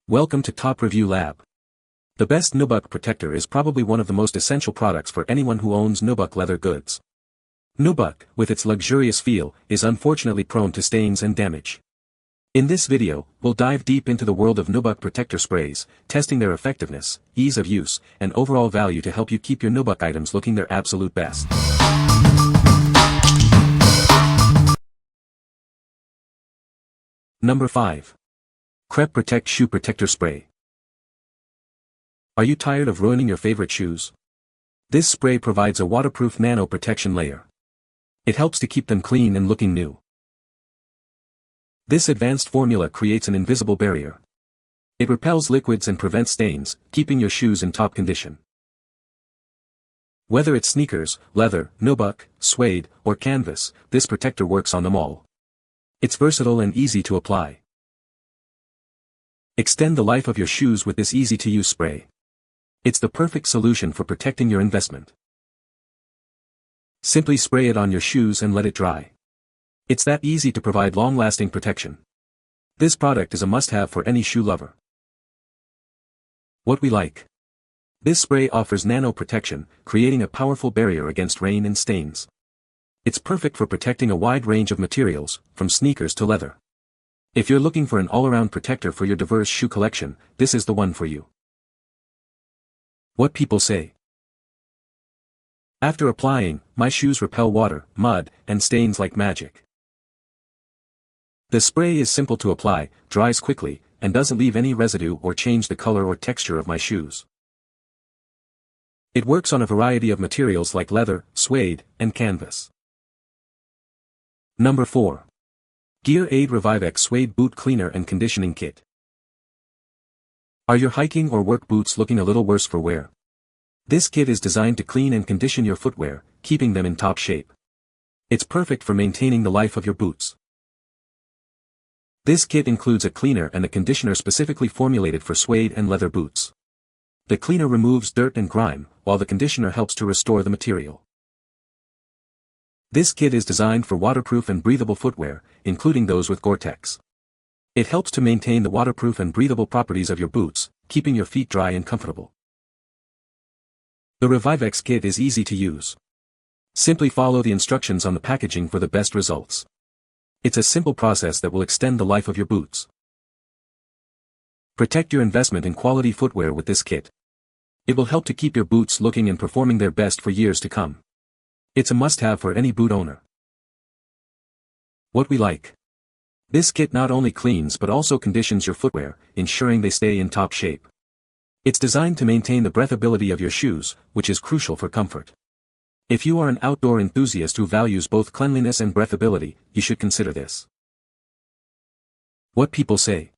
Welcome to Top Review Lab. The best Nubuck Protector is probably one of the most essential products for anyone who owns Nubuck leather goods. Nubuck, with its luxurious feel, is unfortunately prone to stains and damage. In this video, we'll dive deep into the world of Nubuck Protector sprays, testing their effectiveness, ease of use, and overall value to help you keep your Nubuck items looking their absolute best. Number 5. Crep Protect Shoe Protector Spray. Are you tired of ruining your favorite shoes? This spray provides a waterproof nano protection layer. It helps to keep them clean and looking new. This advanced formula creates an invisible barrier. It repels liquids and prevents stains, keeping your shoes in top condition. Whether it's sneakers, leather, Nubuck, suede, or canvas, this protector works on them all. It's versatile and easy to apply. Extend the life of your shoes with this easy-to-use spray. It's the perfect solution for protecting your investment. Simply spray it on your shoes and let it dry. It's that easy to provide long-lasting protection. This product is a must-have for any shoe lover. What we like. This spray offers nano protection, creating a powerful barrier against rain and stains. It's perfect for protecting a wide range of materials, from sneakers to leather. If you're looking for an all-around protector for your diverse shoe collection, this is the one for you. What people say. After applying, my shoes repel water, mud, and stains like magic. The spray is simple to apply, dries quickly, and doesn't leave any residue or change the color or texture of my shoes. It works on a variety of materials like leather, suede, and canvas. Number 4. Gear Aid Revivex Suede Boot Cleaner and Conditioning Kit. Are your hiking or work boots looking a little worse for wear? This kit is designed to clean and condition your footwear, keeping them in top shape. It's perfect for maintaining the life of your boots. This kit includes a cleaner and a conditioner specifically formulated for suede and leather boots. The cleaner removes dirt and grime, while the conditioner helps to restore the material. This kit is designed for waterproof and breathable footwear, including those with Gore-Tex. It helps to maintain the waterproof and breathable properties of your boots, keeping your feet dry and comfortable. The Revivex kit is easy to use. Simply follow the instructions on the packaging for the best results. It's a simple process that will extend the life of your boots. Protect your investment in quality footwear with this kit. It will help to keep your boots looking and performing their best for years to come. It's a must-have for any boot owner. What we like. This kit not only cleans but also conditions your footwear, ensuring they stay in top shape. It's designed to maintain the breathability of your shoes, which is crucial for comfort. If you are an outdoor enthusiast who values both cleanliness and breathability, you should consider this. What people say.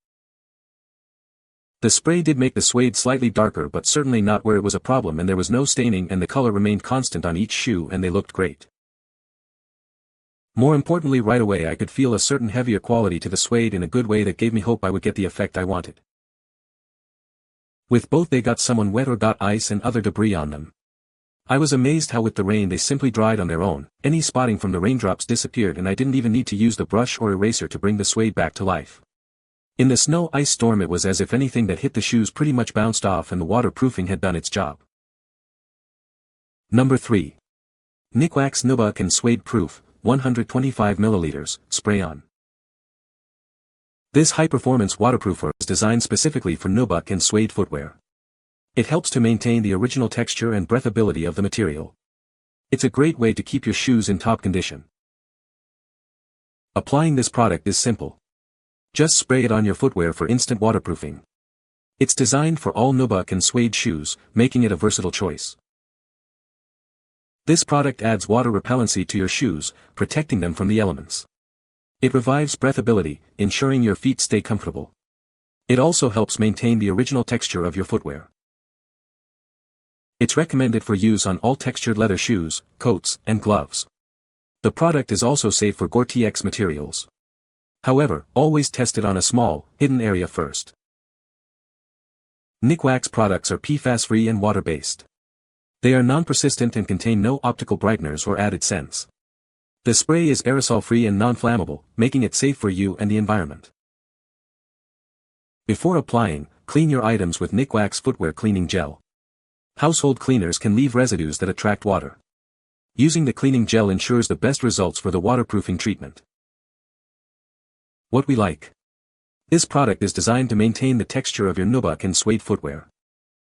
The spray did make the suede slightly darker but certainly not where it was a problem, and there was no staining and the color remained constant on each shoe and they looked great. More importantly, right away I could feel a certain heavier quality to the suede in a good way that gave me hope I would get the effect I wanted. With both they got someone wet or got ice and other debris on them. I was amazed how with the rain they simply dried on their own, any spotting from the raindrops disappeared and I didn't even need to use the brush or eraser to bring the suede back to life. In the snow-ice storm it was as if anything that hit the shoes pretty much bounced off and the waterproofing had done its job. Number 3. Nikwax Nubuck and Suede Proof, 125 ml, Spray-On. This high-performance waterproofer is designed specifically for Nubuck and suede footwear. It helps to maintain the original texture and breathability of the material. It's a great way to keep your shoes in top condition. Applying this product is simple. Just spray it on your footwear for instant waterproofing. It's designed for all Nubuck and suede shoes, making it a versatile choice. This product adds water repellency to your shoes, protecting them from the elements. It revives breathability, ensuring your feet stay comfortable. It also helps maintain the original texture of your footwear. It's recommended for use on all textured leather shoes, coats, and gloves. The product is also safe for Gore-Tex materials. However, always test it on a small, hidden area first. Nikwax products are PFAS-free and water-based. They are non-persistent and contain no optical brighteners or added scents. The spray is aerosol-free and non-flammable, making it safe for you and the environment. Before applying, clean your items with Nikwax footwear cleaning gel. Household cleaners can leave residues that attract water. Using the cleaning gel ensures the best results for the waterproofing treatment. What we like. This product is designed to maintain the texture of your Nubuck and Suede footwear.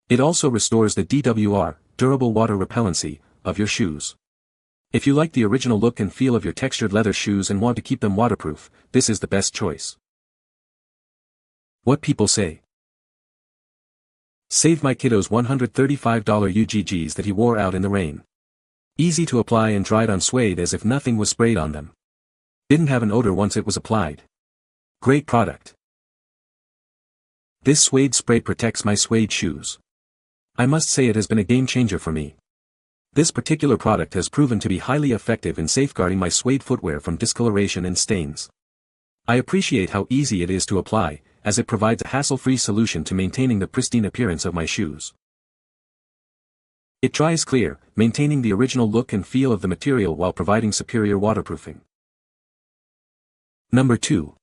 It also restores the DWR, durable water repellency, of your shoes. If you like the original look and feel of your textured leather shoes and want to keep them waterproof, this is the best choice. What people say. Saved my kiddo's $135 UGGs that he wore out in the rain. Easy to apply and dried on Suede as if nothing was sprayed on them. Didn't have an odor once it was applied. Great product. This Suede spray protects my Suede shoes. I must say it has been a game changer for me. This particular product has proven to be highly effective in safeguarding my Suede footwear from discoloration and stains. I appreciate how easy it is to apply, as it provides a hassle-free solution to maintaining the pristine appearance of my shoes. It dries clear, maintaining the original look and feel of the material while providing superior waterproofing. Number 2.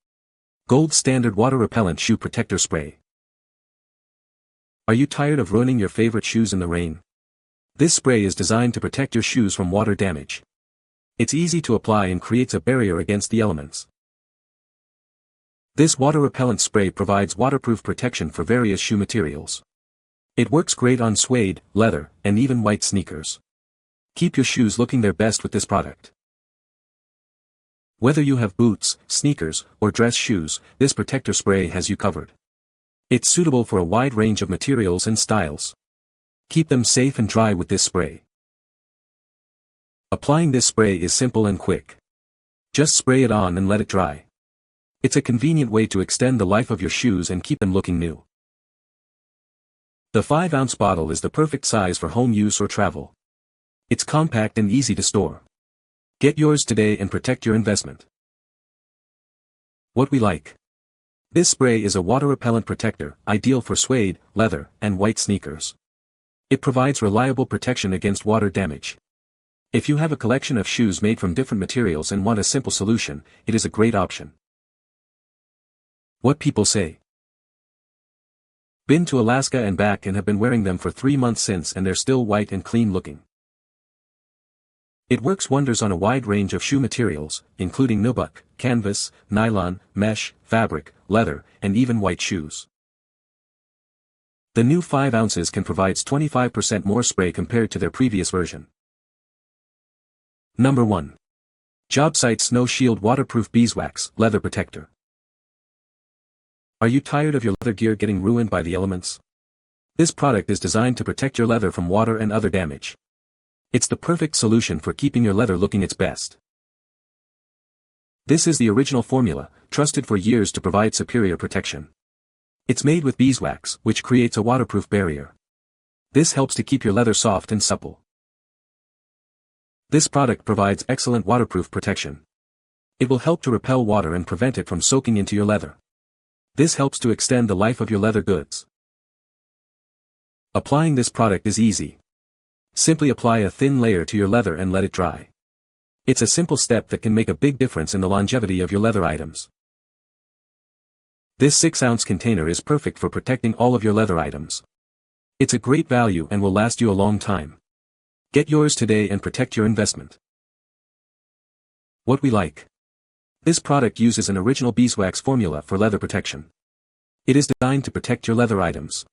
Gold Standard Water-Repellent Shoe Protector Spray. Are you tired of ruining your favorite shoes in the rain? This spray is designed to protect your shoes from water damage. It's easy to apply and creates a barrier against the elements. This water-repellent spray provides waterproof protection for various shoe materials. It works great on suede, leather, and even white sneakers. Keep your shoes looking their best with this product. Whether you have boots, sneakers, or dress shoes, this protector spray has you covered. It's suitable for a wide range of materials and styles. Keep them safe and dry with this spray. Applying this spray is simple and quick. Just spray it on and let it dry. It's a convenient way to extend the life of your shoes and keep them looking new. The 5-ounce bottle is the perfect size for home use or travel. It's compact and easy to store. Get yours today and protect your investment. What we like. This spray is a water-repellent protector, ideal for suede, leather, and white sneakers. It provides reliable protection against water damage. If you have a collection of shoes made from different materials and want a simple solution, it is a great option. What people say. Been to Alaska and back and have been wearing them for 3 months since and they're still white and clean looking. It works wonders on a wide range of shoe materials, including nubuck, canvas, nylon, mesh, fabric, leather, and even white shoes. The new 5 ounces can provide 25% more spray compared to their previous version. Number 1. JobSite Snow Shield Waterproof Beeswax Leather Protector. Are you tired of your leather gear getting ruined by the elements? This product is designed to protect your leather from water and other damage. It's the perfect solution for keeping your leather looking its best. This is the original formula, trusted for years to provide superior protection. It's made with beeswax, which creates a waterproof barrier. This helps to keep your leather soft and supple. This product provides excellent waterproof protection. It will help to repel water and prevent it from soaking into your leather. This helps to extend the life of your leather goods. Applying this product is easy. Simply apply a thin layer to your leather and let it dry. It's a simple step that can make a big difference in the longevity of your leather items. This 6-ounce container is perfect for protecting all of your leather items. It's a great value and will last you a long time. Get yours today and protect your investment. What we like. This product uses an original beeswax formula for leather protection. It is designed to protect your leather items.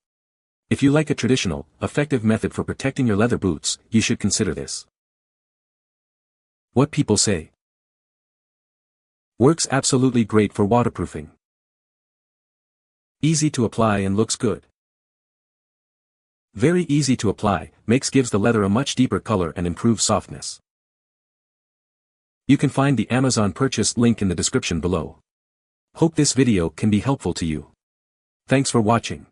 If you like a traditional, effective method for protecting your leather boots, you should consider this. What people say. Works absolutely great for waterproofing. Easy to apply and looks good. Very easy to apply, gives the leather a much deeper color and improves softness. You can find the Amazon purchase link in the description below. Hope this video can be helpful to you. Thanks for watching.